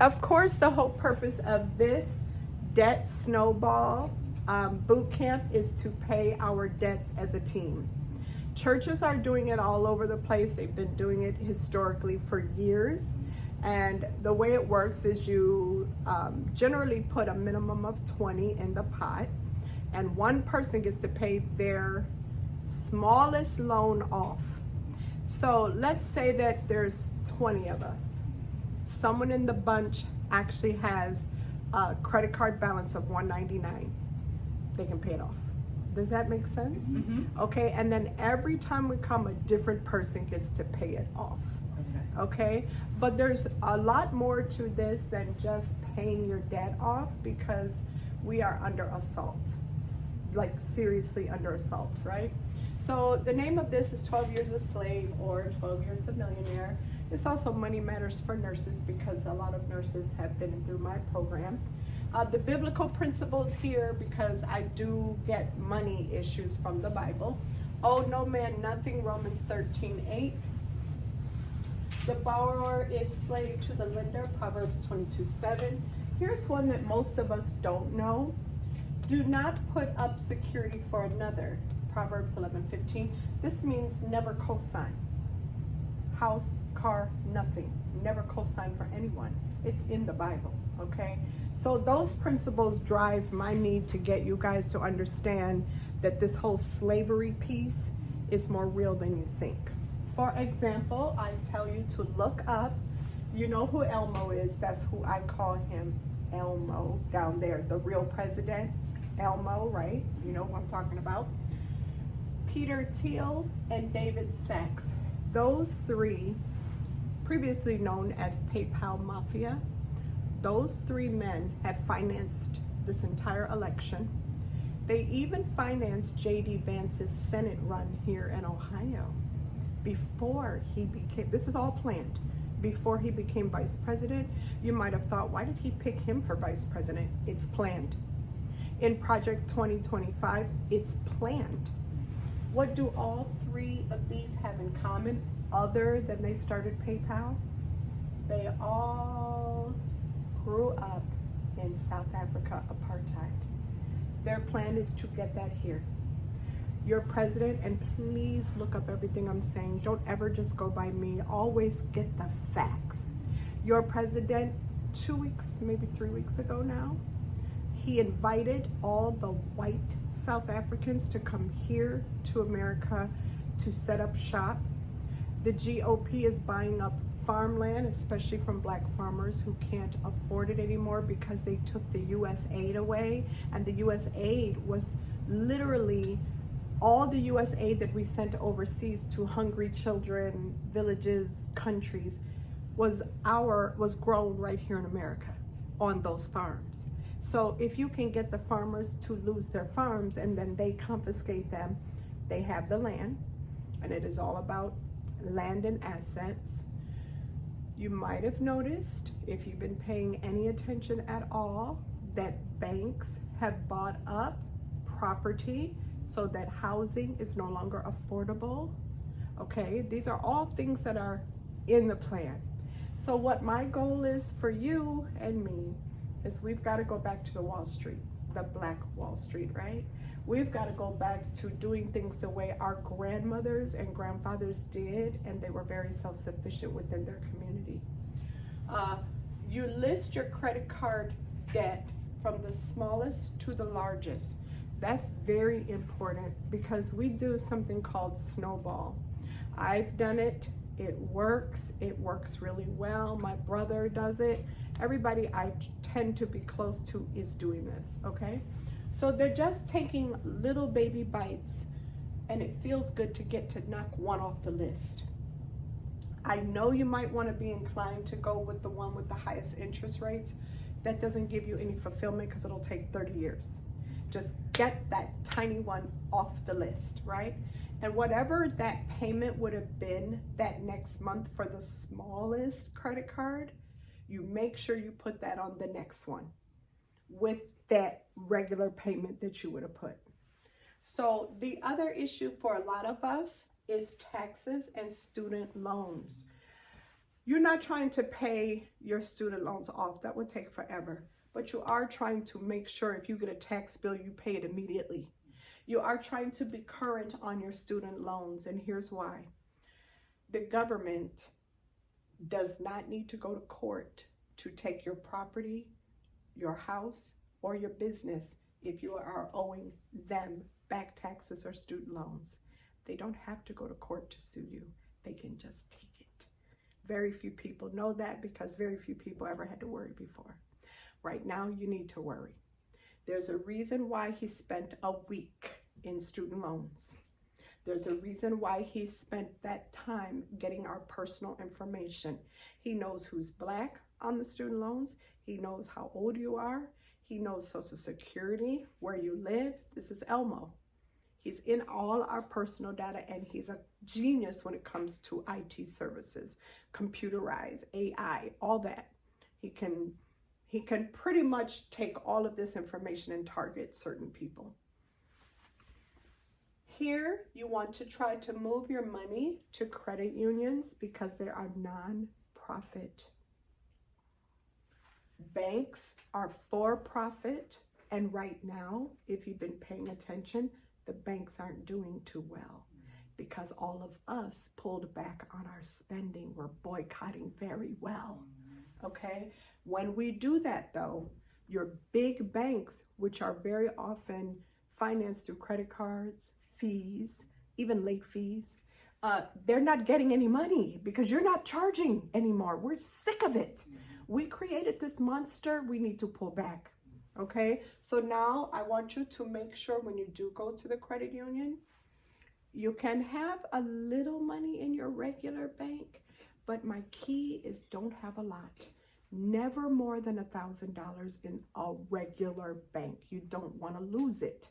Of course, the whole purpose of this debt snowball boot camp is to pay our debts as a team. Churches are doing it all over the place. They've been doing it historically for years. And the way it works is you generally put a minimum of 20 in the pot, and one person gets to pay their smallest loan off. So let's say that there's 20 of us. Someone in the bunch actually has a credit card balance of $199. They can pay it off. Does that make sense? Mm-hmm. Okay, and then every time we come, a different person gets to pay it off. Okay, but there's a lot more to this than just paying your debt off, because we are under assault, like seriously under assault, right? So the name of this is 12 Years a Slave or 12 Years a Millionaire. It's also Money Matters for Nurses, because a lot of nurses have been through my program. The biblical principles here, because I do get money issues from the Bible. Owe no man nothing, Romans 13:8. The borrower is slave to the lender, Proverbs 22:7. Here's one that most of us don't know. Do not put up security for another, Proverbs 11:15. This means never co-sign. House, car, nothing. Never co-sign for anyone. It's in the Bible, okay? So those principles drive my need to get you guys to understand that this whole slavery piece is more real than you think. For example, I tell you to look up, you know who Elmo is, that's who I call him, Elmo, down there, the real president, Elmo, right? You know who I'm talking about. Peter Thiel and David Sachs. Those three, previously known as PayPal Mafia, those three men have financed this entire election. They even financed J.D. Vance's Senate run here in Ohio before he became, this is all planned, before he became vice president. You might have thought, why did he pick him for vice president? It's planned. In Project 2025, it's planned. What do all three of these have in common other than they started PayPal? They all grew up in South Africa, apartheid. Their plan is to get that here. Your president, and please look up everything I'm saying. Don't ever just go by me. Always get the facts. Your president, 2 weeks, maybe 3 weeks ago now, he invited all the white South Africans to come here to America to set up shop. The GOP is buying up farmland, especially from black farmers who can't afford it anymore because they took the U.S. aid away. And the U.S. aid was literally all the U.S. aid that we sent overseas to hungry children, villages, countries, was grown right here in America on those farms. So if you can get the farmers to lose their farms and then they confiscate them, they have the land, and it is all about land and assets. You might have noticed, if you've been paying any attention at all, that banks have bought up property so that housing is no longer affordable. Okay, these are all things that are in the plan. So what my goal is for you and me is we've got to go back to the Wall Street, the Black Wall Street, right? We've got to go back to doing things the way our grandmothers and grandfathers did, and they were very self-sufficient within their community. You list your credit card debt from the smallest to the largest. That's very important because we do something called snowball. I've done it. It works really well. My brother does it. Everybody I tend to be close to is doing this, okay? So they're just taking little baby bites, and it feels good to get to knock one off the list. I know you might want to be inclined to go with the one with the highest interest rates. That doesn't give you any fulfillment because it'll take 30 years. Just get that tiny one off the list, right? And whatever that payment would have been that next month for the smallest credit card, you make sure you put that on the next one with that regular payment that you would have put. So the other issue for a lot of us is taxes and student loans. You're not trying to pay your student loans off. That would take forever. But you are trying to make sure if you get a tax bill, you pay it immediately. You are trying to be current on your student loans, and here's why. The government does not need to go to court to take your property, your house, or your business if you are owing them back taxes or student loans. They don't have to go to court to sue you. They can just take it. Very few people know that because very few people ever had to worry before. Right now, you need to worry. There's a reason why he spent a week in student loans. There's a reason why he spent that time getting our personal information. He knows who's Black on the student loans. He knows how old you are. He knows Social Security, where you live. This is Elmo. He's in all our personal data, and he's a genius when it comes to IT services, computerized, AI, all that. He can pretty much take all of this information and target certain people. Here, you want to try to move your money to credit unions because they are non-profit. Banks are for-profit, and right now, if you've been paying attention, the banks aren't doing too well because all of us pulled back on our spending. We're boycotting very well, okay? When we do that though, your big banks, which are very often financed through credit cards, fees, even late fees, they're not getting any money because you're not charging anymore. We're sick of it. We created this monster. We need to pull back. Okay, so now I want you to make sure when you do go to the credit union, you can have a little money in your regular bank, but my key is don't have a lot. Never more than $1,000 in a regular bank. You don't want to lose it.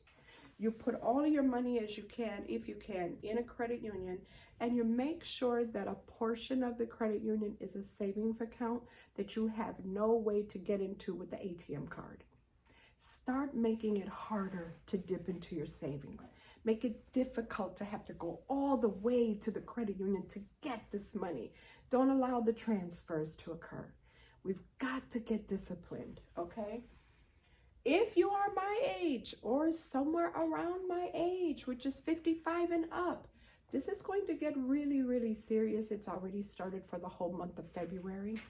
You put all of your money as you can, if you can, in a credit union, and you make sure that a portion of the credit union is a savings account that you have no way to get into with the ATM card. Start making it harder to dip into your savings. Make it difficult to have to go all the way to the credit union to get this money. Don't allow the transfers to occur. We've got to get disciplined, okay? If you are my age or somewhere around my age, which is 55 and up, this is going to get really, really serious. It's already started for the whole month of February.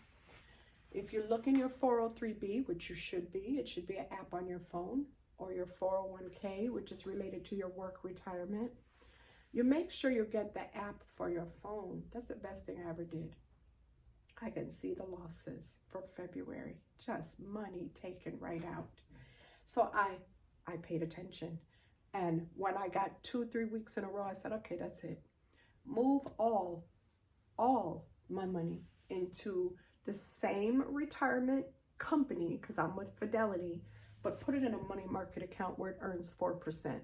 If you look in your 403B, which you should be, it should be an app on your phone, or your 401k, which is related to your work retirement. You make sure you get the app for your phone. That's the best thing I ever did. I can see the losses for February, just money taken right out. So I paid attention. And when I got 2-3 weeks in a row, I said, okay, that's it. Move all my money into the same retirement company, because I'm with Fidelity, but put it in a money market account where it earns 4%.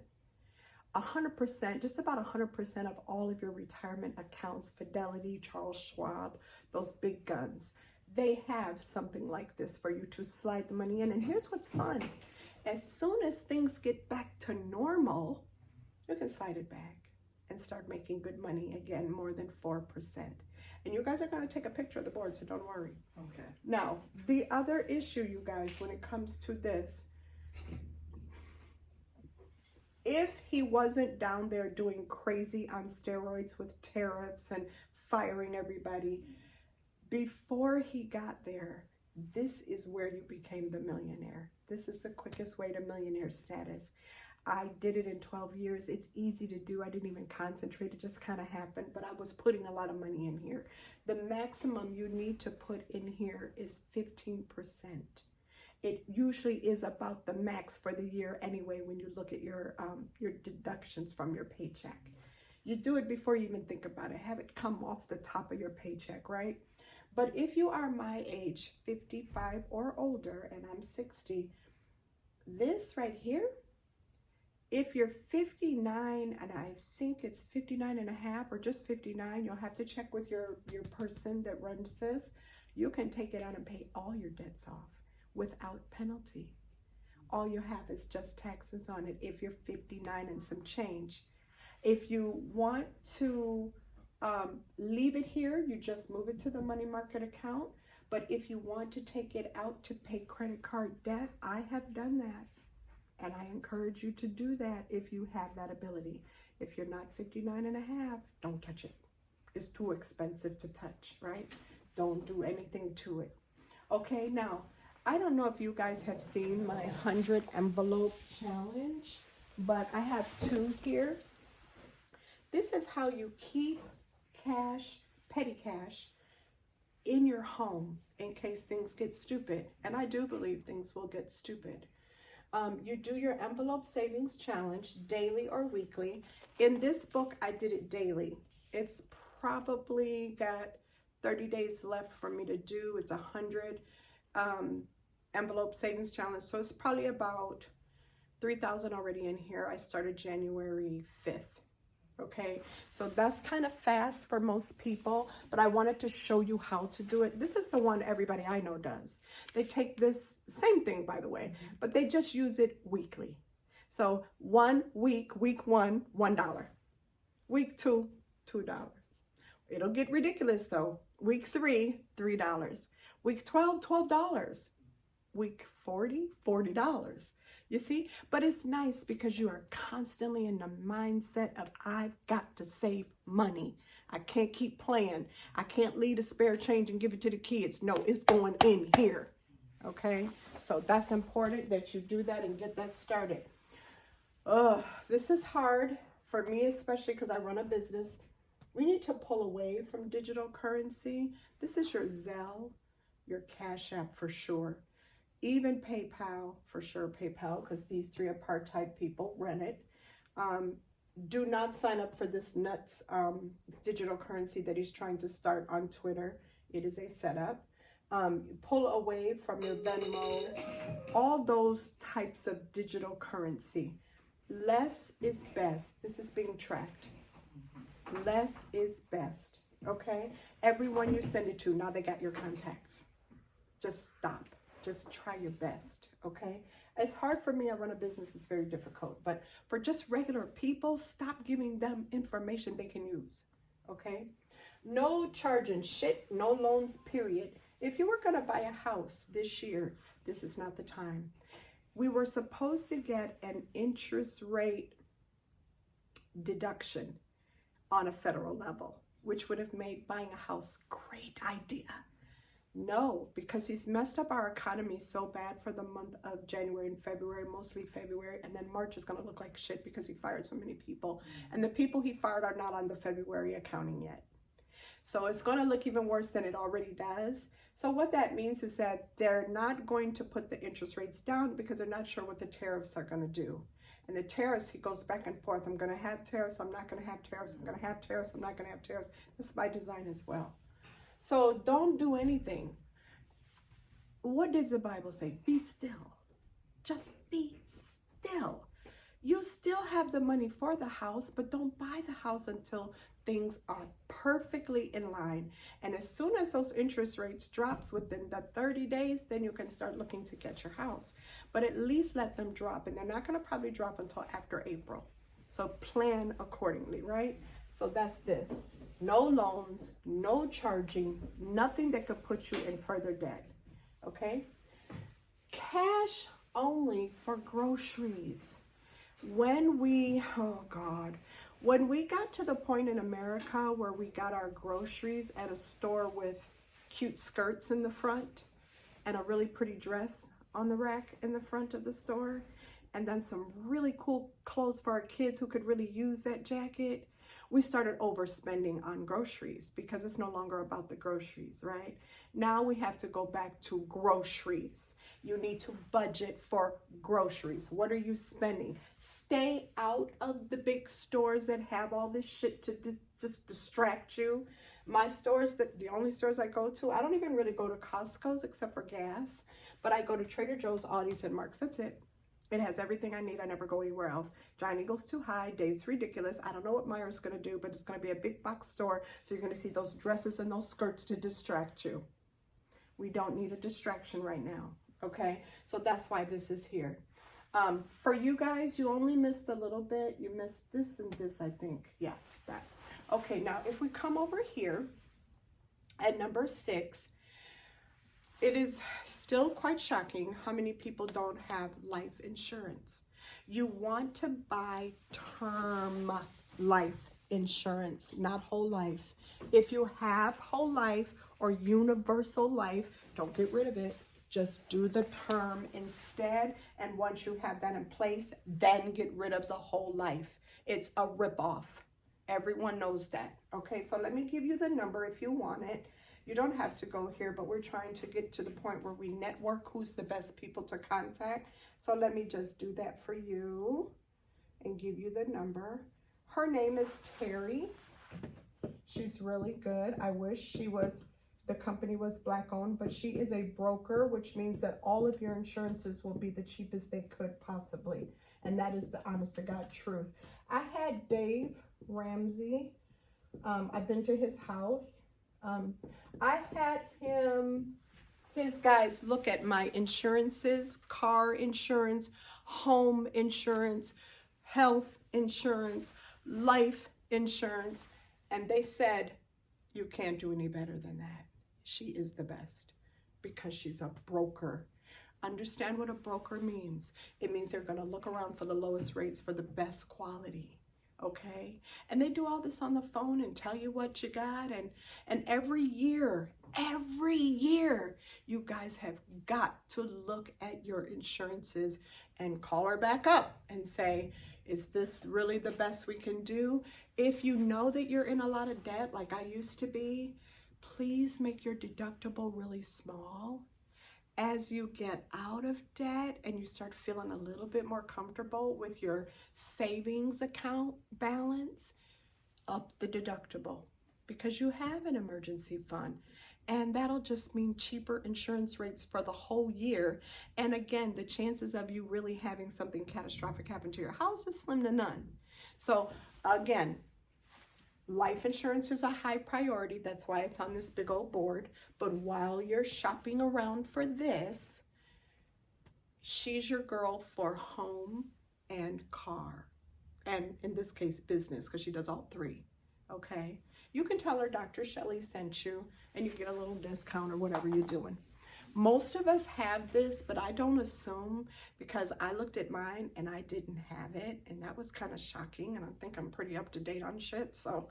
100%, just about 100% of all of your retirement accounts, Fidelity, Charles Schwab, those big guns, they have something like this for you to slide the money in. And here's what's fun. As soon as things get back to normal, you can slide it back and start making good money again, more than 4%. And you guys are going to take a picture of the board, so don't worry. Okay. Now, the other issue, you guys, when it comes to this, if he wasn't down there doing crazy on steroids with tariffs and firing everybody, before he got there, this is where you became the millionaire. This is the quickest way to millionaire status. I did it in 12 years. It's easy to do. I didn't even concentrate. It just kind of happened, but I was putting a lot of money in here. The maximum you need to put in here is 15%. It usually is about the max for the year anyway when you look at your deductions from your paycheck. You do it before you even think about it. Have it come off the top of your paycheck, right? But if you are my age, 55 or older, and I'm 60, this right here, if you're 59, and I think it's 59 and a half or just 59, you'll have to check with your person that runs this. You can take it out and pay all your debts off without penalty. All you have is just taxes on it if you're 59 and some change. If you want to leave it here. You just move it to the money market account. But if you want to take it out to pay credit card debt, I have done that. And I encourage you to do that if you have that ability. If you're not 59 and a half, don't touch it. It's too expensive to touch, right? Don't do anything to it. Okay, now, I don't know if you guys have seen my 100 envelope challenge, but I have 2 here. This is how you keep cash, petty cash, in your home in case things get stupid. And I do believe things will get stupid. You do your envelope savings challenge daily or weekly. In this book, I did it daily. It's probably got 30 days left for me to do. It's 100 envelope savings challenge. So it's probably about 3,000 already in here. I started January 5th. Okay, so that's kind of fast for most people, but I wanted to show you how to do it. This is the one everybody I know does. They take this, same thing by the way, but they just use it weekly. So 1 week, week 1, $1. Week 2, $2. It'll get ridiculous though. Week 3, $3. Week 12, $12. Week 40, $40. You see, but it's nice because you are constantly in the mindset of I've got to save money. I can't keep playing. I can't leave a spare change and give it to the kids. No, it's going in here. Okay, so that's important that you do that and get that started. This is hard for me, especially because I run a business. We need to pull away from digital currency. This is your Zelle, your Cash App for sure. Even PayPal, for sure PayPal, because these 3 apartheid people run it. Do not sign up for this nuts digital currency that he's trying to start on Twitter. It is a setup. Pull away from your Venmo, all those types of digital currency. Less is best. This is being tracked. Less is best, okay? Everyone you send it to, now they got your contacts. Just stop. Just try your best, okay? It's hard for me. I run a business. It's very difficult. But for just regular people, stop giving them information they can use, okay? No charging shit, no loans, period. If you were going to buy a house this year, this is not the time. We were supposed to get an interest rate deduction on a federal level, which would have made buying a house a great idea. No, because he's messed up our economy so bad for the month of January and February, mostly February, and then March is going to look like shit because he fired so many people. And the people he fired are not on the February accounting yet. So it's going to look even worse than it already does. So what that means is that they're not going to put the interest rates down because they're not sure what the tariffs are going to do. And the tariffs, he goes back and forth. I'm going to have tariffs. I'm not going to have tariffs. I'm going to have tariffs. I'm not going to have tariffs. That's by design as well. So don't do anything. What does the Bible say? Be still. Just be still. You still have the money for the house, but don't buy the house until things are perfectly in line. And as soon as those interest rates drops within the 30 days, then you can start looking to get your house. But at least let them drop, and they're not going to probably drop until after April. So plan accordingly, right? So that's this. No loans, no charging, nothing that could put you in further debt, okay? Cash only for groceries. When we got to the point in America where we got our groceries at a store with cute skirts in the front and a really pretty dress on the rack in the front of the store, and then some really cool clothes for our kids who could really use that jacket, we started overspending on groceries because it's no longer about the groceries, right? Now we have to go back to groceries. You need to budget for groceries. What are you spending? Stay out of the big stores that have all this shit to just distract you. My stores, the only stores I go to, I don't even really go to Costco's except for gas, but I go to Trader Joe's, Aldi's, and Mark's. That's it. It has everything I need. I never go anywhere else. Giant Eagle's too high. Dave's ridiculous. I don't know what Meyer's going to do, but it's going to be a big box store. So you're going to see those dresses and those skirts to distract you. We don't need a distraction right now. Okay? So that's why this is here. For you guys, you only missed a little bit. You missed this and this, I think. Yeah, that. Okay, now if we come over here at number 6, it is still quite shocking how many people don't have life insurance. You want to buy term life insurance, not whole life. If you have whole life or universal life, don't get rid of it. Just do the term instead. And once you have that in place, then get rid of the whole life. It's a ripoff. Everyone knows that. Okay, so let me give you the number if you want it. You don't have to go here, but we're trying to get to the point where we network who's the best people to contact. So let me just do that for you and give you the number. Her name is Terry. She's really good. I wish the company was Black owned, but she is a broker, which means that all of your insurances will be the cheapest they could possibly. And that is the honest to God truth. I had Dave Ramsey. I've been to his house. I had his guys look at my insurances, car insurance, home insurance, health insurance, life insurance, and they said, you can't do any better than that. She is the best because she's a broker. Understand what a broker means. It means they're going to look around for the lowest rates for the best quality. Okay, and they do all this on the phone and tell you what you got, and every year you guys have got to look at your insurances and call her back up and say, is this really the best we can do? If you know that you're in a lot of debt like I used to be, please make your deductible really small. As you get out of debt and you start feeling a little bit more comfortable with your savings account balance, up the deductible because you have an emergency fund. And that'll just mean cheaper insurance rates for the whole year. And again, the chances of you really having something catastrophic happen to your house is slim to none. So again, life insurance is a high priority. That's why it's on this big old board. But while you're shopping around for this, she's your girl for home and car. And in this case, business, because she does all three. Okay? You can tell her Dr. Shelly sent you and you get a little discount or whatever you're doing. Most of us have this, but I don't assume, because I looked at mine and I didn't have it, and that was kind of shocking, and I think I'm pretty up to date on shit, so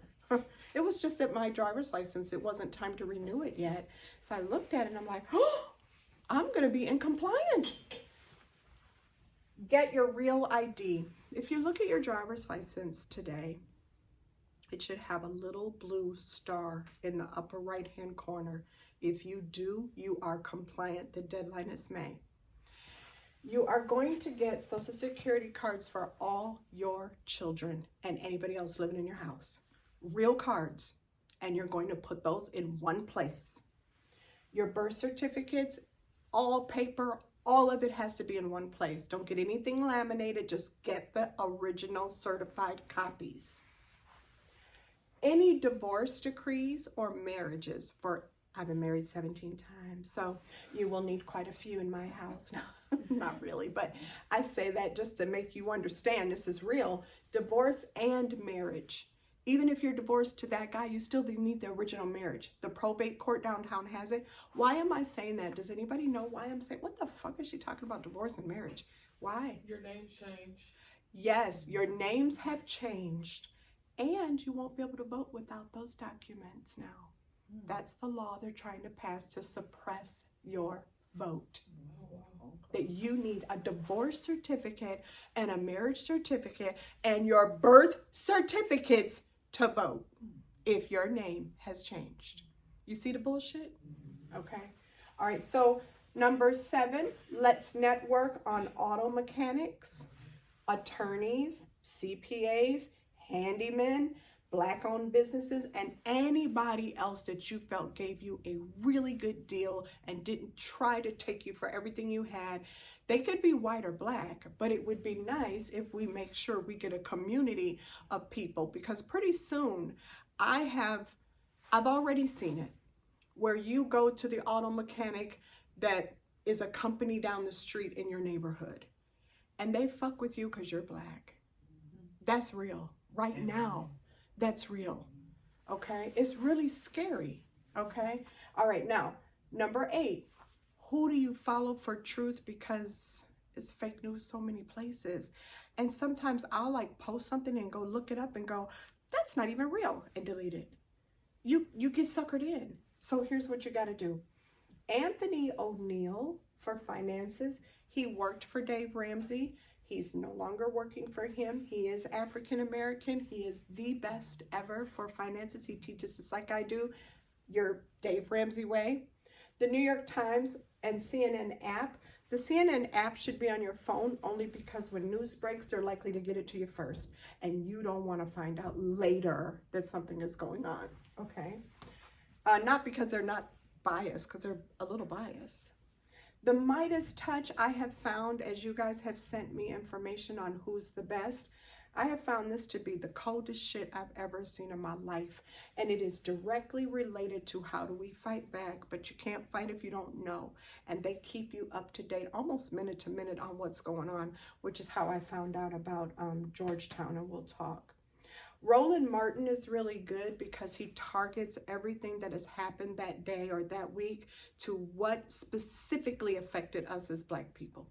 it was just that my driver's license, it wasn't time to renew it yet. So I looked at it and I'm like, oh, I'm gonna be in compliance. Get your real ID. If you look at your driver's license today, it should have a little blue star in the upper right-hand corner. If you do, you are compliant. The deadline is May. You are going to get Social Security cards for all your children and anybody else living in your house. Real cards. And you're going to put those in one place. Your birth certificates, all paper, all of it has to be in one place. Don't get anything laminated. Just get the original certified copies. Any divorce decrees or marriages for, I've been married 17 times, so you will need quite a few in my house. No, not really, but I say that just to make you understand this is real. Divorce and marriage. Even if you're divorced to that guy, you still need the original marriage. The probate court downtown has it. Why am I saying that? Does anybody know why I'm saying, what the fuck is she talking about divorce and marriage? Why? Your name changed. Yes, your names have changed. And you won't be able to vote without those documents now. That's the law they're trying to pass to suppress your vote. That you need a divorce certificate and a marriage certificate and your birth certificates to vote if your name has changed. You see the bullshit? Okay. All right. So number 7, let's network on auto mechanics, attorneys, CPAs, handymen, Black-owned businesses, and anybody else that you felt gave you a really good deal and didn't try to take you for everything you had. They could be white or black, but it would be nice if we make sure we get a community of people, because pretty soon I've already seen it, where you go to the auto mechanic that is a company down the street in your neighborhood, and they fuck with you because you're black. That's real. Right now, that's real. Okay, it's really scary. Okay, all right, now number 8, who do you follow for truth? Because it's fake news so many places, and sometimes I'll like post something and go look it up and go, that's not even real, and delete it. You get suckered in. So here's what you got to do. Anthony O'Neill for finances. He worked for Dave Ramsey. He's no longer working for him. He is African American. He is the best ever for finances. He teaches just like I do, your Dave Ramsey way. The New York Times and CNN app. The CNN app should be on your phone only because when news breaks, they're likely to get it to you first. And you don't want to find out later that something is going on, okay? Not because they're not biased, because they're a little biased. The Midas Touch, I have found, as you guys have sent me information on who's the best, I have found this to be the coldest shit I've ever seen in my life. And it is directly related to how do we fight back, but you can't fight if you don't know. And they keep you up to date almost minute to minute on what's going on, which is how I found out about Georgetown, and we'll talk. Roland Martin is really good because he targets everything that has happened that day or that week to what specifically affected us as Black people,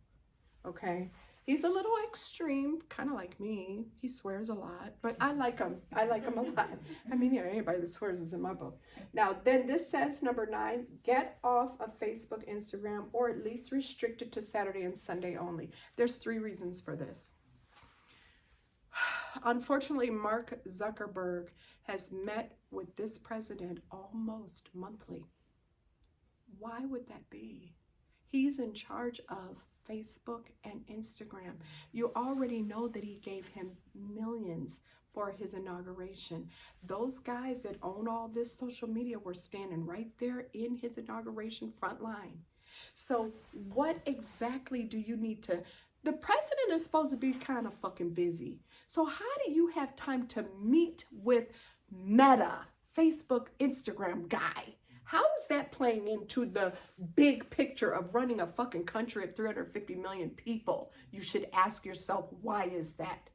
okay? He's a little extreme, kind of like me. He swears a lot, but I like him. I like him a lot. I mean, you know, anybody that swears is in my book. Now, then this says, number 9, get off of Facebook, Instagram, or at least restrict it to Saturday and Sunday only. There's 3 reasons for this. Unfortunately, Mark Zuckerberg has met with this president almost monthly. Why would that be? He's in charge of Facebook and Instagram. You already know that he gave him millions for his inauguration. Those guys that own all this social media were standing right there in his inauguration front line. So what exactly do you need to... The president is supposed to be kind of fucking busy. So how do you have time to meet with Meta, Facebook, Instagram guy? How is that playing into the big picture of running a fucking country of 350 million people? You should ask yourself, why is that?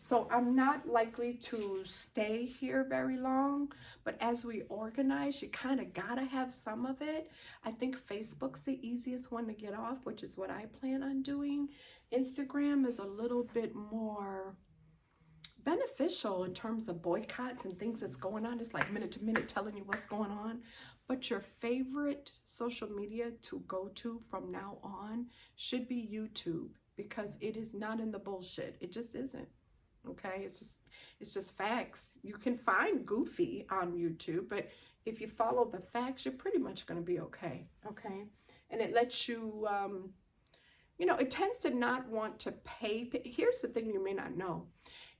So I'm not likely to stay here very long, but as we organize, you kind of gotta have some of it. I think Facebook's the easiest one to get off, which is what I plan on doing. Instagram is a little bit more beneficial in terms of boycotts and things that's going on. It's like minute to minute telling you what's going on. But your favorite social media to go to from now on should be YouTube, because it is not in the bullshit. It just isn't. Okay, it's just facts. You can find goofy on YouTube, but if you follow the facts, you're pretty much going to be okay. Okay, and it lets you, you know, it tends to not want to pay. Here's the thing you may not know.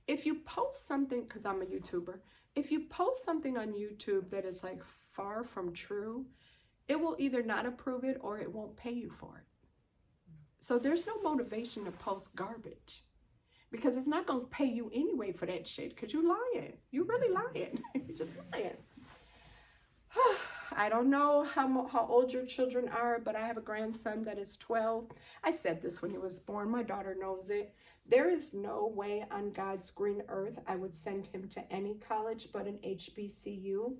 If you post something, because I'm a YouTuber, if you post something on YouTube that is like far from true, it will either not approve it or it won't pay you for it. So there's no motivation to post garbage, because it's not going to pay you anyway for that shit, because you're lying. You're really lying. You're just lying. I don't know how old your children are, but I have a grandson that is 12. I said this when he was born. My daughter knows it. There is no way on God's green earth I would send him to any college but an HBCU.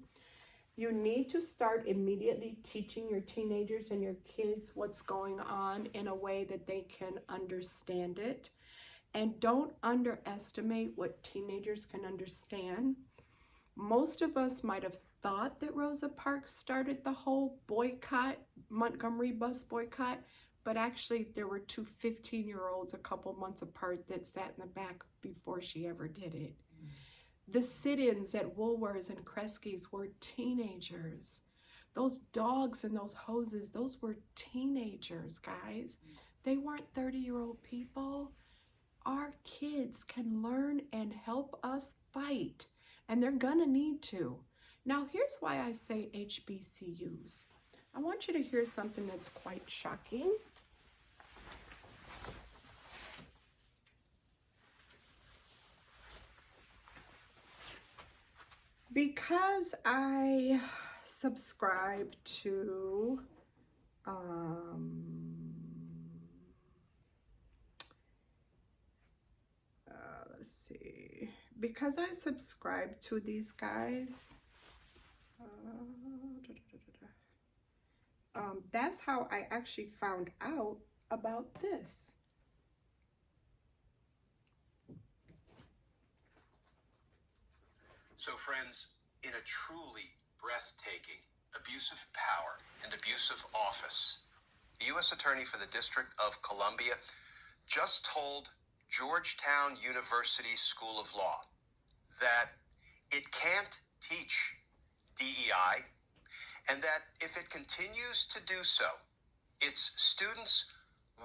You need to start immediately teaching your teenagers and your kids what's going on in a way that they can understand it. And don't underestimate what teenagers can understand. Most of us might have thought that Rosa Parks started the whole boycott, Montgomery bus boycott, but actually there were 2 15-year-olds a couple months apart that sat in the back before she ever did it. The sit-ins at Woolworths and Kresge's were teenagers. Those dogs and those hoses, those were teenagers, guys. They weren't 30-year-old people. Our kids can learn and help us fight, and they're gonna need to. Now, here's why I say HBCUs. I want you to hear something that's quite shocking. Because I subscribe to let's see, because I subscribe to these guys, That's how I actually found out about this. So friends, in a truly breathtaking abuse of power and abuse of office, the U.S. Attorney for the District of Columbia just told Georgetown University School of Law that it can't teach DEI, and that if it continues to do so, its students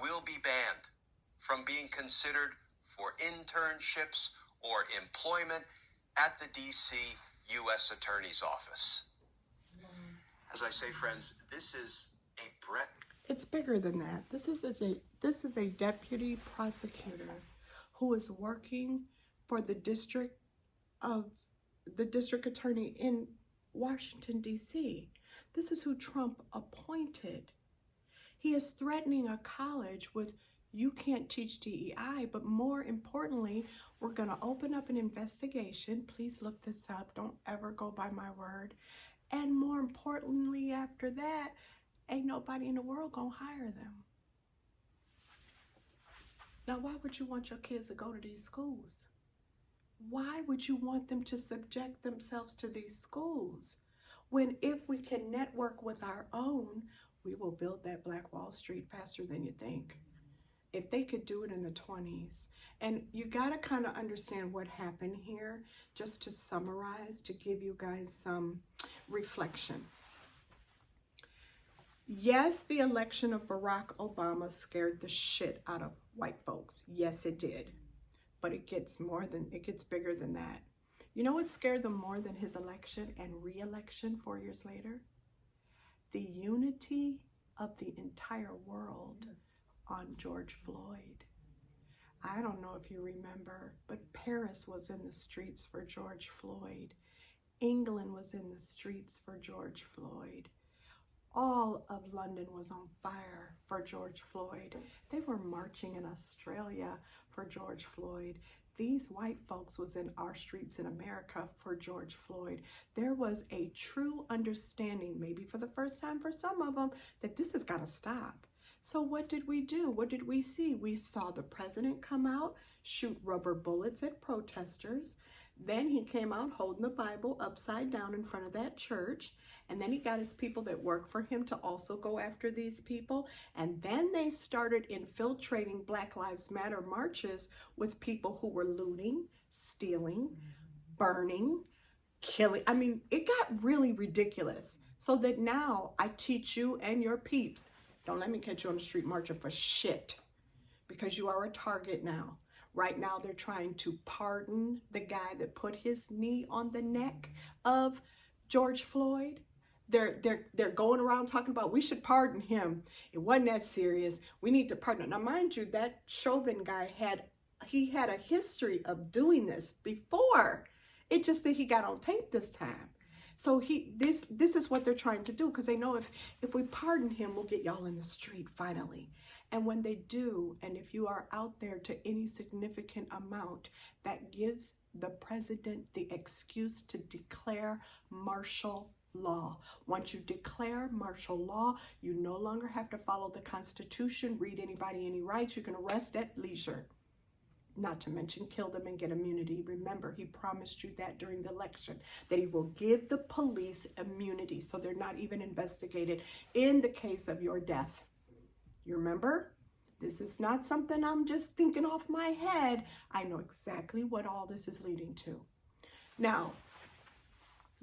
will be banned from being considered for internships or employment at the D.C. U.S. Attorney's Office. As I say, friends, this is a breath. It's bigger than that. This is a deputy prosecutor who is working for the district attorney in Washington, D.C. This is who Trump appointed. He is threatening a college with, you can't teach DEI, but more importantly, we're going to open up an investigation. Please look this up. Don't ever go by my word. And more importantly, after that, ain't nobody in the world going to hire them. Now, why would you want your kids to go to these schools? Why would you want them to subject themselves to these schools? When if we can network with our own, we will build that Black Wall Street faster than you think. If they could do it in the 20s. And you got to kind of understand what happened here, just to summarize, to give you guys some reflection. Yes, the election of Barack Obama scared the shit out of white folks. Yes, it did. But it gets bigger than that. You know what scared them more than his election and re-election 4 years later? The unity of the entire world on George Floyd. I don't know if you remember, but Paris was in the streets for George Floyd. England was in the streets for George Floyd. All of London was on fire for George Floyd. They were marching in Australia for George Floyd. These white folks was in our streets in America for George Floyd. There was a true understanding, maybe for the first time for some of them, that this has got to stop. So what did we do? What did we see? We saw the president come out, shoot rubber bullets at protesters. Then he came out holding the Bible upside down in front of that church. And then he got his people that work for him to also go after these people. And then they started infiltrating Black Lives Matter marches with people who were looting, stealing, burning, killing. I mean, it got really ridiculous. So that now I teach you and your peeps, don't let me catch you on the street marching for shit, because you are a target now. Right now, they're trying to pardon the guy that put his knee on the neck of George Floyd. They're going around talking about we should pardon him. It wasn't that serious. We need to pardon him. Now, mind you, that Chauvin guy had a history of doing this before. It just that he got on tape this time. So this is what they're trying to do, because they know if we pardon him, we'll get y'all in the street finally. And when they do, and if you are out there to any significant amount, that gives the president the excuse to declare martial law. Once you declare martial law, you no longer have to follow the Constitution, read anybody any rights. You can arrest at leisure. Not to mention kill them and get immunity. Remember, he promised you that during the election, that he will give the police immunity so they're not even investigated in the case of your death. You remember? This is not something I'm just thinking off my head. I know exactly what all this is leading to. Now,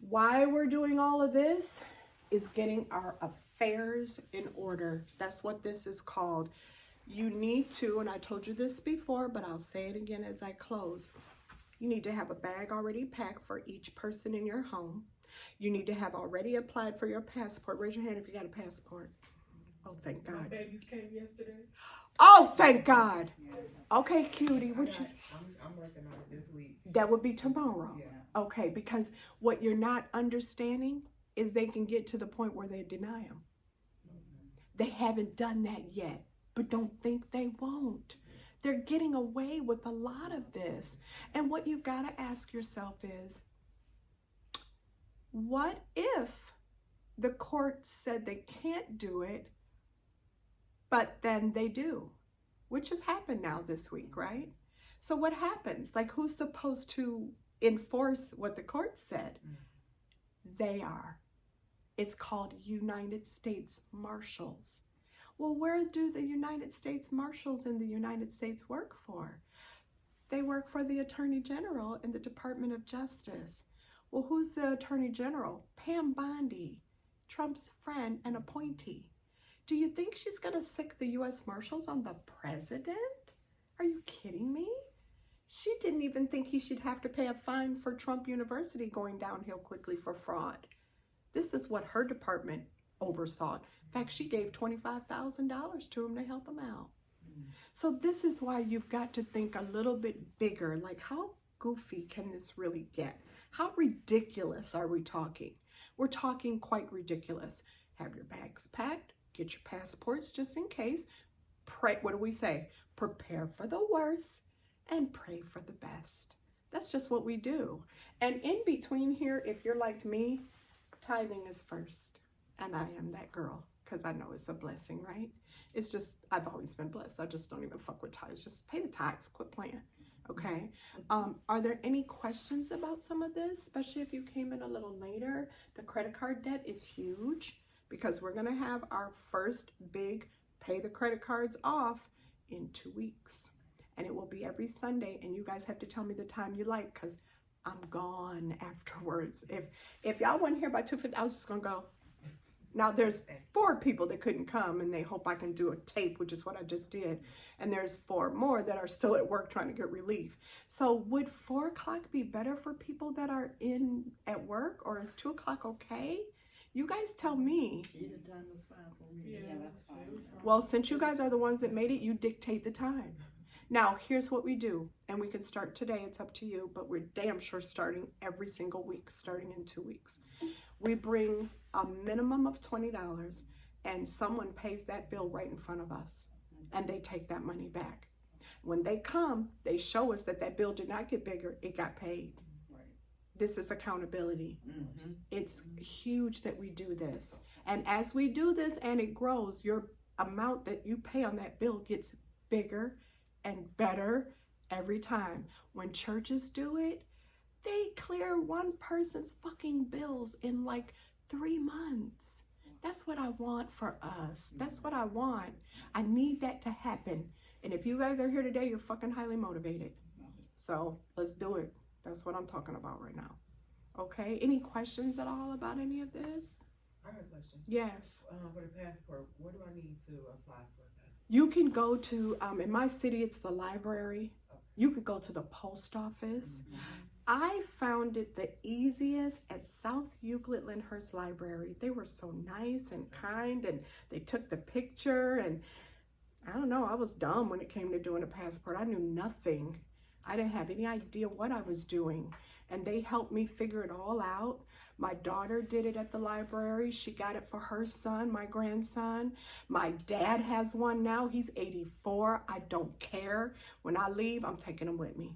why we're doing all of this is getting our affairs in order. That's what this is called. You need to, and I told you this before, but I'll say it again as I close. You need to have a bag already packed for each person in your home. You need to have already applied for your passport. Raise your hand if you got a passport. Oh, thank God. My babies came yesterday. Oh, thank God. Okay, cutie. I'm working on it this week. That would be tomorrow. Yeah. Okay, because what you're not understanding is they can get to the point where they deny them. They haven't done that yet, but don't think they won't. They're getting away with a lot of this. And what you've got to ask yourself is, what if the court said they can't do it, but then they do, which has happened now this week, right? So what happens? Like, who's supposed to enforce what the court said? They are. It's called United States Marshals. Well, where do the United States Marshals in the United States work for? They work for the Attorney General in the Department of Justice. Well, who's the Attorney General? Pam Bondi, Trump's friend and appointee. Do you think she's gonna sick the U.S. Marshals on the president? Are you kidding me? She didn't even think he should have to pay a fine for Trump University going downhill quickly for fraud. This is what her department oversaw. In fact, she gave $25,000 to him to help him out. So this is why you've got to think a little bit bigger. Like, how goofy can this really get? How ridiculous are we talking? We're talking quite ridiculous. Have your bags packed, get your passports just in case. Pray, what do we say? Prepare for the worst and pray for the best. That's just what we do. And in between here, if you're like me, tithing is first. And I am that girl, because I know it's a blessing, right? It's just, I've always been blessed. I just don't even fuck with tithes. Just pay the tithes, quit playing, okay? Are there any questions about some of this, especially if you came in a little later? The credit card debt is huge because we're gonna have our first big pay the credit cards off in 2 weeks. And it will be every Sunday, and you guys have to tell me the time you like, because I'm gone afterwards. If y'all weren't here by 2:50, I was just gonna go. Now there's 4 people that couldn't come, and they hope I can do a tape, which is what I just did. And there's 4 more that are still at work trying to get relief. So would 4 o'clock be better for people that are in at work, or is 2 o'clock okay? You guys tell me. Either time was fine for me. Yeah, that's fine. Well, since you guys are the ones that made it, you dictate the time. Now, here's what we do, and we can start today, it's up to you, but we're damn sure starting every single week, starting in 2 weeks. We bring a minimum of $20, and someone pays that bill right in front of us, and they take that money back. When they come, they show us that that bill did not get bigger, it got paid. Right. This is accountability. It's huge that we do this. And as we do this and it grows, your amount that you pay on that bill gets bigger and better every time. When churches do it, they clear one person's fucking bills in like 3 months. That's what I want for us. That's what I want. I need that to happen. And if you guys are here today, you're fucking highly motivated. So let's do it. That's what I'm talking about right now. Okay, any questions at all about any of this? I have a question. Yes. For the passport, what do I need to apply for a passport? You can go to, in my city, it's the library. You could go to the post office. I found it the easiest at South Euclid Lyndhurst Library. They were so nice and kind, and they took the picture, and I don't know, I was dumb when it came to doing a passport. I knew nothing. I didn't have any idea what I was doing, and they helped me figure it all out. My daughter did it at the library. She got it for her son, my grandson. My dad has one now. He's 84. I don't care. When I leave, I'm taking him with me.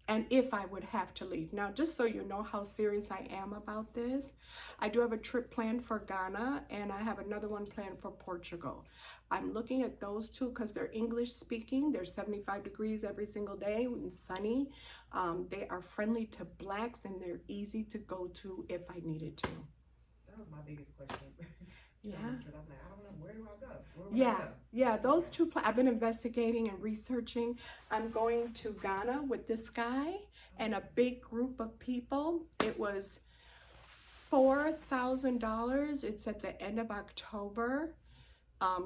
And if I would have to leave. Now, just so you know how serious I am about this, I do have a trip planned for Ghana, and I have another one planned for Portugal. I'm looking at those 2 because they're English speaking. They're 75 degrees every single day and sunny. They are friendly to blacks, and they're easy to go to if I needed to. That was my biggest question. Yeah. Because I'm like, I don't know, where do I go? Yeah, those 2, I've been investigating and researching. I'm going to Ghana with this guy and a big group of people. It was $4,000. It's at the end of October.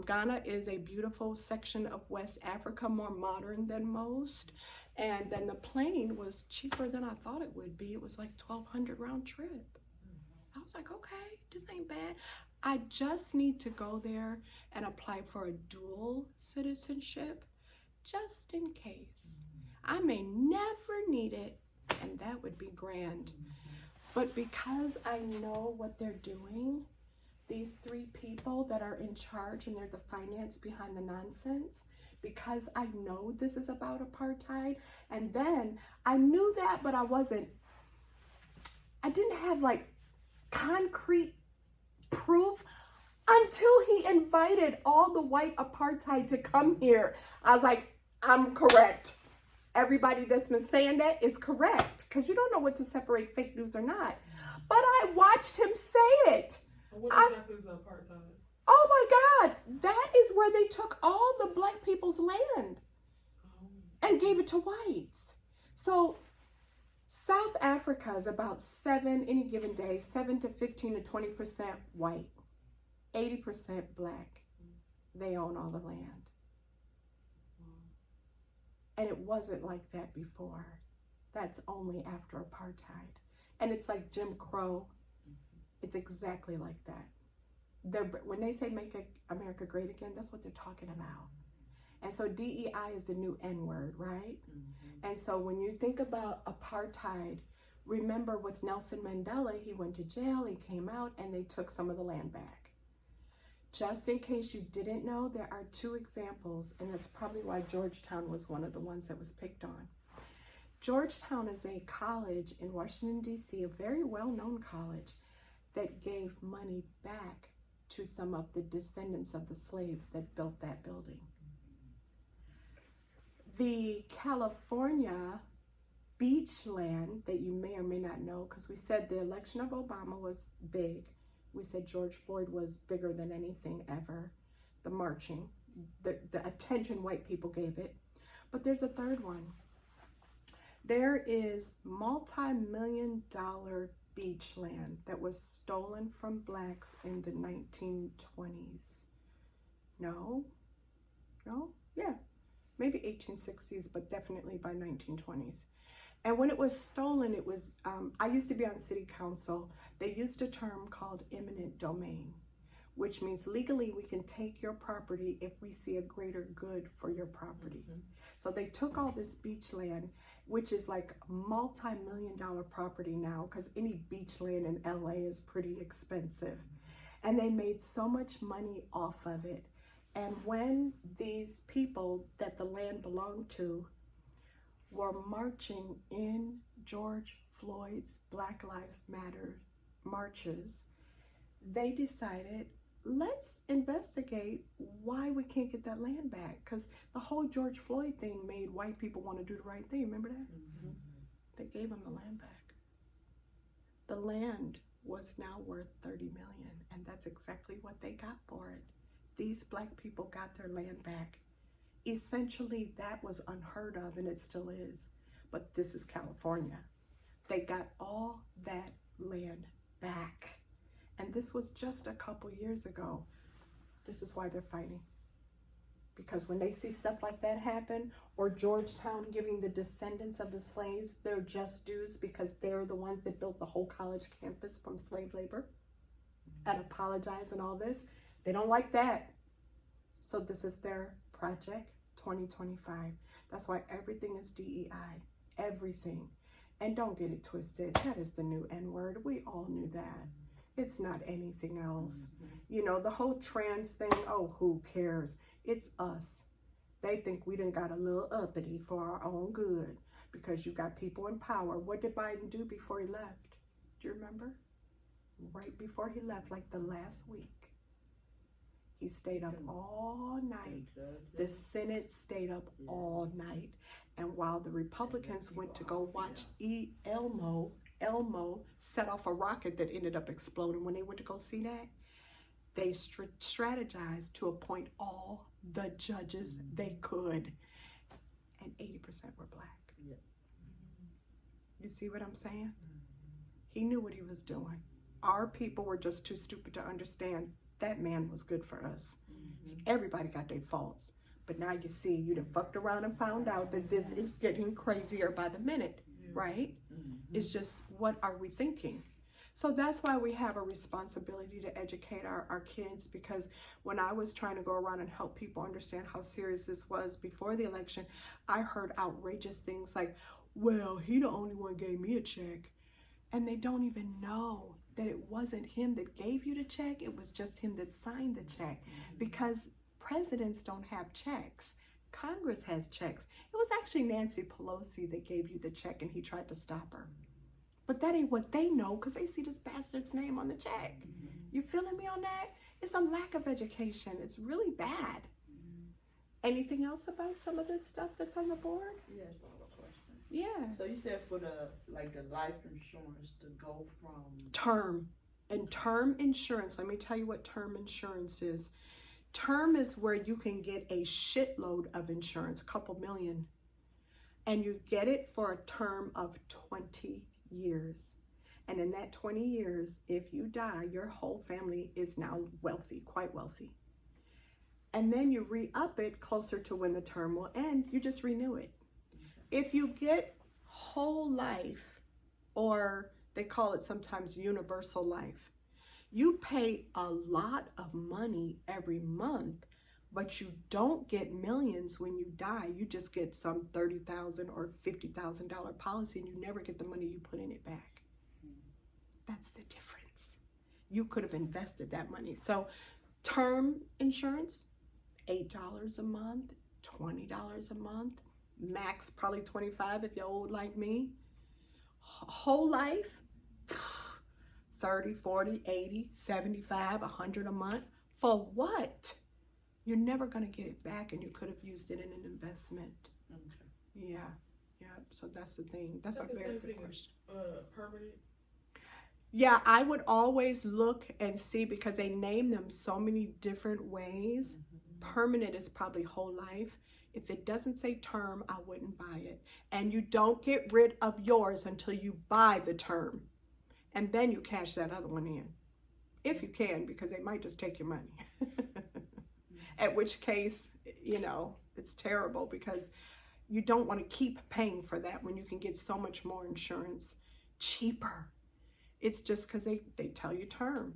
Ghana is a beautiful section of West Africa, more modern than most. And then the plane was cheaper than I thought it would be. It was like $1,200 round trip. I was like, okay, this ain't bad. I just need to go there and apply for a dual citizenship, just in case. I may never need it, and that would be grand. But because I know what they're doing, these 3 people that are in charge, and they're the finance behind the nonsense, because I know this is about apartheid, and then I knew that, but I didn't have like concrete proof until he invited all the white apartheid to come here. I was like, I'm correct. Everybody that's been saying that is correct, because you don't know what to separate fake news or not. But I watched him say it. What exactly is apartheid? Oh my God, that is where they took all the black people's land and gave it to whites. So South Africa is about any given day, 7 to 15 to 20% white, 80% black. They own all the land. And it wasn't like that before. That's only after apartheid. And it's like Jim Crow. It's exactly like that. When they say make America great again, that's what they're talking about. And so DEI is the new N-word, right? And so when you think about apartheid, remember with Nelson Mandela, he went to jail, he came out, and they took some of the land back. Just in case you didn't know, there are 2 examples, and that's probably why Georgetown was one of the ones that was picked on. Georgetown is a college in Washington, D.C., a very well-known college that gave money back to some of the descendants of the slaves that built that building. The California beach land that you may or may not know, because we said the election of Obama was big. We said George Floyd was bigger than anything ever. The marching, the attention white people gave it. But there's a third one. There is multi-million-dollar beach land that was stolen from blacks in the 1920s. Yeah, maybe 1860s, but definitely by 1920s. And when it was stolen, it was, I used to be on city council. They used a term called eminent domain, which means legally we can take your property if we see a greater good for your property. So they took all this beach land, which is like multi-million-dollar property now, because any beach land in LA is pretty expensive. And they made so much money off of it. And when these people that the land belonged to were marching in George Floyd's Black Lives Matter marches, they decided, let's investigate why we can't get that land back. Because the whole George Floyd thing made white people want to do the right thing. Remember that? They gave them the land back. The land was now worth $30 million, and that's exactly what they got for it. These black people got their land back. Essentially, that was unheard of, and it still is. But this is California. They got all that land back. And this was just a couple years ago. This is why they're fighting. Because when they see stuff like that happen, or Georgetown giving the descendants of the slaves their just dues because they're the ones that built the whole college campus from slave labor and apologize and all this, they don't like that. So this is their Project 2025. That's why everything is DEI. Everything. And don't get it twisted. That is the new N-word. We all knew that. It's not anything else. You know, the whole trans thing, oh, who cares? It's us. They think we done got a little uppity for our own good because you got people in power. What did Biden do before he left? Do you remember? Right before he left, like the last week. He stayed up all night. The Senate stayed up all night. And while the Republicans went to go watch Elmo set off a rocket that ended up exploding, when they went to go see that, they strategized to appoint all the judges they could. And 80% were black. You see what I'm saying? He knew what he was doing. Our people were just too stupid to understand that man was good for us. Everybody got their faults. But now you see, you done fucked around and found out that this is getting crazier by the minute, right? It's just, what are we thinking? So that's why we have a responsibility to educate our kids, because when I was trying to go around and help people understand how serious this was before the election, I heard outrageous things like, well, he the only one gave me a check. And they don't even know that it wasn't him that gave you the check. It was just him that signed the check, because presidents don't have checks. Congress has checks. It was actually Nancy Pelosi that gave you the check, and he tried to stop her. But that ain't what they know, because they see this bastard's name on the check. You feeling me on that? It's a lack of education. It's really bad. Anything else about some of this stuff that's on the board? Yes, I have a question. Yeah. So you said for the life insurance to go from Term. And term insurance, let me tell you what term insurance is. Term is where you can get a shitload of insurance, a couple million, and you get it for a term of 20 years. And in that 20 years, if you die, your whole family is now wealthy, quite wealthy. And then you re-up it closer to when the term will end, you just renew it. If you get whole life, or they call it sometimes universal life, you pay a lot of money every month, but you don't get millions when you die. You just get some $30,000 or $50,000 policy, and you never get the money you put in it back. That's the difference. You could have invested that money. So term insurance, $8 a month, $20 a month, max probably $25 if you're old like me. Whole life, 30, 40, 80, 75, 100 a month. For what? You're never going to get it back, and you could have used it in an investment. okay. Yeah. So that's the thing. That's a the very same good thing question. as permanent. Yeah, I would always look and see, because they name them so many different ways. Permanent is probably whole life. If it doesn't say term, I wouldn't buy it. And you don't get rid of yours until you buy the term. And then you cash that other one in. If you can, because they might just take your money. At which case, you know, it's terrible, because you don't want to keep paying for that when you can get so much more insurance cheaper. It's just because they tell you term,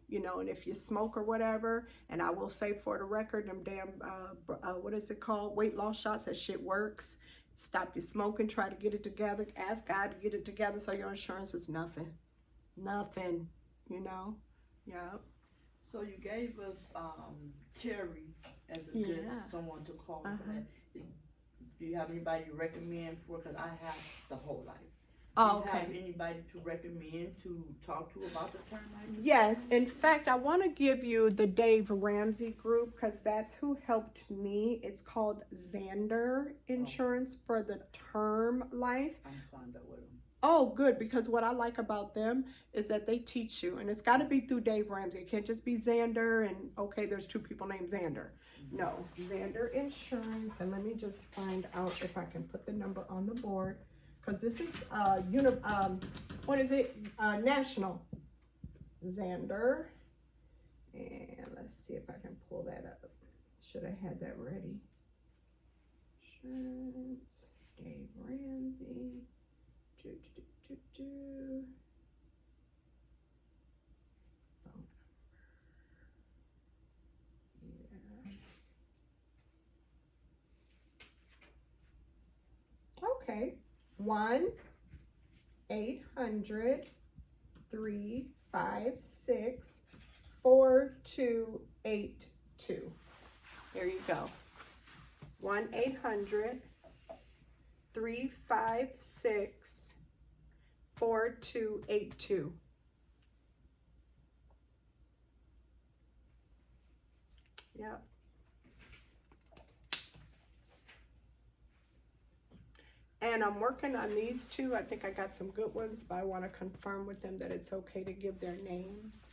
you know, and if you smoke or whatever, and I will say for the record, them damn, what is it called? Weight loss shots, that shit works. Stop your smoking, try to get it together, ask God to get it together, so your insurance is nothing, you know? Yeah. So you gave us Terry as a good someone to call for that. Do you have anybody you recommend for? Because I have the whole life. Oh, Do you have okay. anybody to recommend to talk to about the term life? Yes, in fact, I want to give you the Dave Ramsey group, because that's who helped me. It's called Xander Insurance for the term life. I'm signed up with them. Oh, good, because what I like about them is that they teach you, and it's got to be through Dave Ramsey. It can't just be Xander and, okay, there's two people named Xander. No, Xander Insurance, and let me just find out if I can put the number on the board, because this is, what is it? National. Xander, and let's see if I can pull that up. Should have had that ready. Insurance, Dave Ramsey. Phone number. Yeah. Okay. 1-800-356-4282. There you go. 1-800-356-4282. Yep. And I'm working on these two. I think I got some good ones, but I want to confirm with them that it's okay to give their names.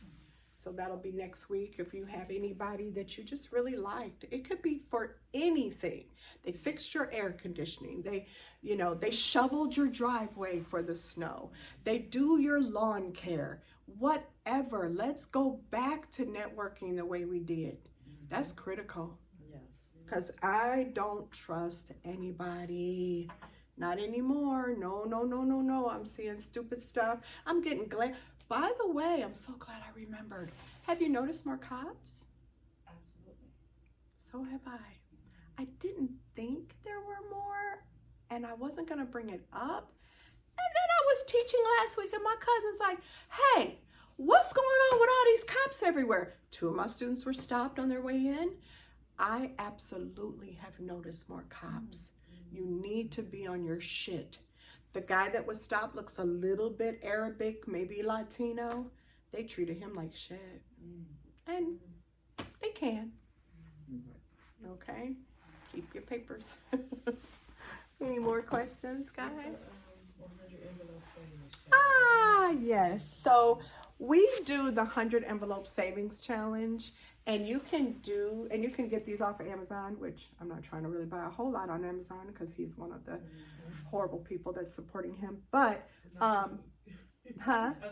So that'll be next week. If you have anybody that you just really liked, it could be for anything. They fixed your air conditioning. They, you know, they shoveled your driveway for the snow. They do your lawn care, whatever. Let's go back to networking the way we did. That's critical. Yes. Because I don't trust anybody. Not anymore. No. I'm seeing stupid stuff. I'm getting glad. By the way, I'm so glad I remembered. Have you noticed more cops? Absolutely. So have I. I didn't think there were more, and I wasn't going to bring it up. And then I was teaching last week, and my cousin's like, hey, what's going on with all these cops everywhere? 2 of my students were stopped on their way in. I absolutely have noticed more cops. You need to be on your shit. The guy that was stopped looks a little bit Arabic, maybe Latino. they treated him like shit. And they can. Okay, keep your papers. Any more questions, guys? 100 envelope savings challenge. Ah, yes. So we do the 100 envelope savings challenge, and you can get these off of Amazon, which I'm not trying to really buy a whole lot on Amazon because he's one of the horrible people that's supporting him. But I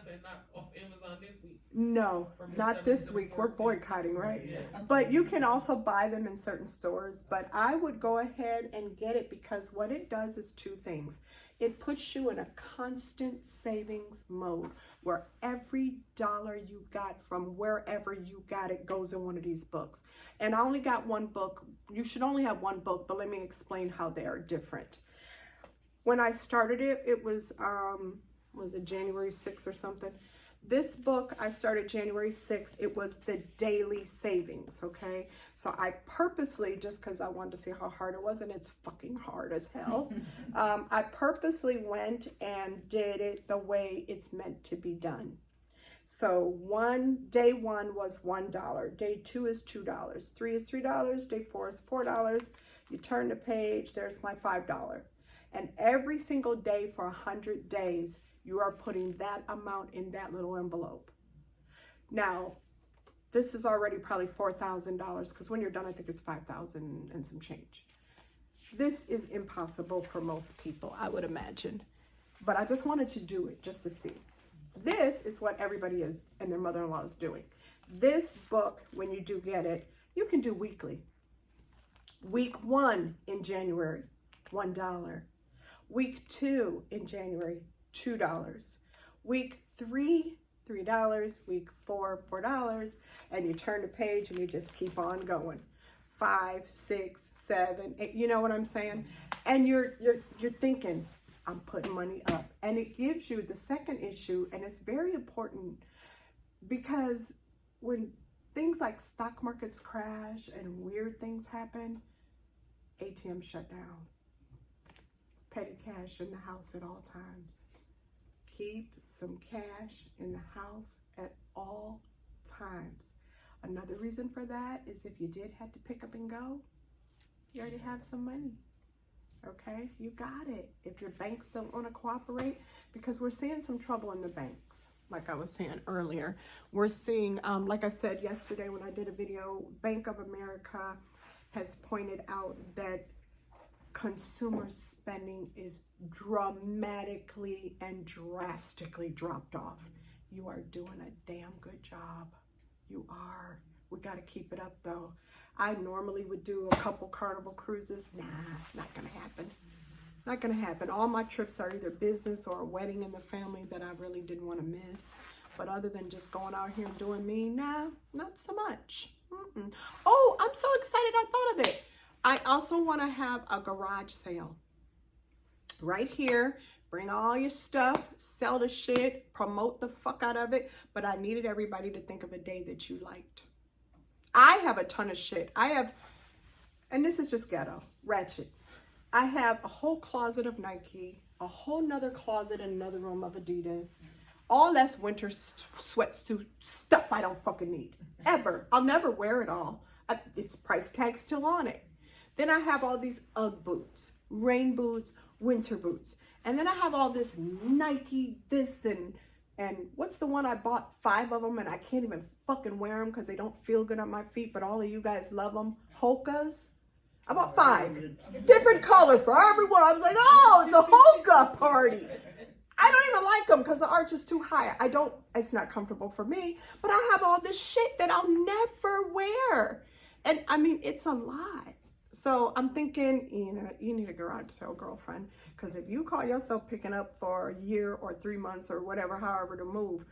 said not off Amazon this week. No, not this week. We're boycotting, right? Yeah. But you can also buy them in certain stores. But I would go ahead and get it because what it does is two things. It puts you in a constant savings mode where every dollar you got from wherever you got it goes in one of these books. And I only got one book. You should only have one book, but let me explain how they are different. When I started it, it was it January 6th or something? This book, I started January 6th. It was the daily savings, okay? So I purposely, just because I wanted to see how hard it was, and it's fucking hard as hell, I purposely went and did it the way it's meant to be done. So day one was $1. Day 2 is $2. 3 is $3. Day 4 is $4. You turn the page, there's my $5. And every single day for 100 days, you are putting that amount in that little envelope. Now, this is already probably $4,000 because when you're done, I think it's $5,000 and some change. This is impossible for most people, I would imagine. But I just wanted to do it just to see. This is what everybody is and their mother-in-law is doing. This book, when you do get it, you can do weekly. Week 1 in January, $1. Week 2 in January, $2. Week 3, $3. Week 4, $4. And you turn the page and you just keep on going. 5, 6, 7, 8. You know what I'm saying? And you're thinking, I'm putting money up. And it gives you the second issue, and it's very important because when things like stock markets crash and weird things happen, ATMs shut down. Petty cash in the house at all times. Keep some cash in the house at all times. Another reason for that is if you did have to pick up and go, you already have some money. Okay, you got it. If your banks don't want to cooperate, because we're seeing some trouble in the banks. Like I was saying earlier, we're seeing, like I said yesterday when I did a video, Bank of America has pointed out that consumer spending is dramatically and drastically dropped off. You are doing a damn good job. You are. We got to keep it up though. I normally would do a couple Carnival cruises. Nah, not gonna happen. Not gonna happen. All my trips are either business or a wedding in the family that I really didn't want to miss. But other than just going out here and doing me, nah, not so much. Oh, I'm so excited I thought of it. I also want to have a garage sale. Right here. Bring all your stuff, sell the shit, promote the fuck out of it. But I needed everybody to think of a day that you liked. I have a ton of shit. I have, and this is just ghetto, ratchet. I have a whole closet of Nike, a whole nother closet in another room of Adidas. All that's winter sweatsuit stuff I don't fucking need, ever. I'll never wear it all. It's price tag still on it. Then I have all these UGG boots, rain boots, winter boots. And then I have all this Nike, this and what's the one I bought 5 of them and I can't even fucking wear them because they don't feel good on my feet, but all of you guys love them. Hokas. I bought 5. Different color for everyone. I was like, oh, it's a Hoka party. I don't even like them because the arch is too high. It's not comfortable for me, but I have all this shit that I'll never wear. And I mean, it's a lot. So I'm thinking, you need a garage sale, girlfriend, because if you call yourself picking up for a year or 3 months or whatever, however to move,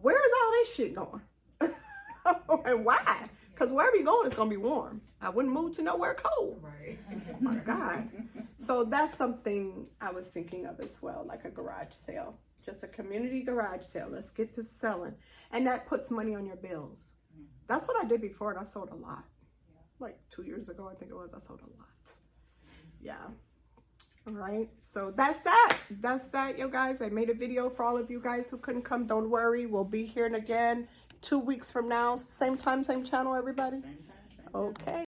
where's all this shit going? And why? Because wherever you're going, it's going to be warm. I wouldn't move to nowhere cold. Right. My God. So that's something I was thinking of as well, like a garage sale. Just a community garage sale. Let's get to selling. And that puts money on your bills. That's what I did before, and I sold a lot. Like 2 years ago, I think it was, I sold a lot. Yeah. All right, so that's that, you guys. I made a video for all of you guys who couldn't come. Don't worry, we'll be here again 2 weeks from now, same time, same channel, everybody. Same time, same time. Okay.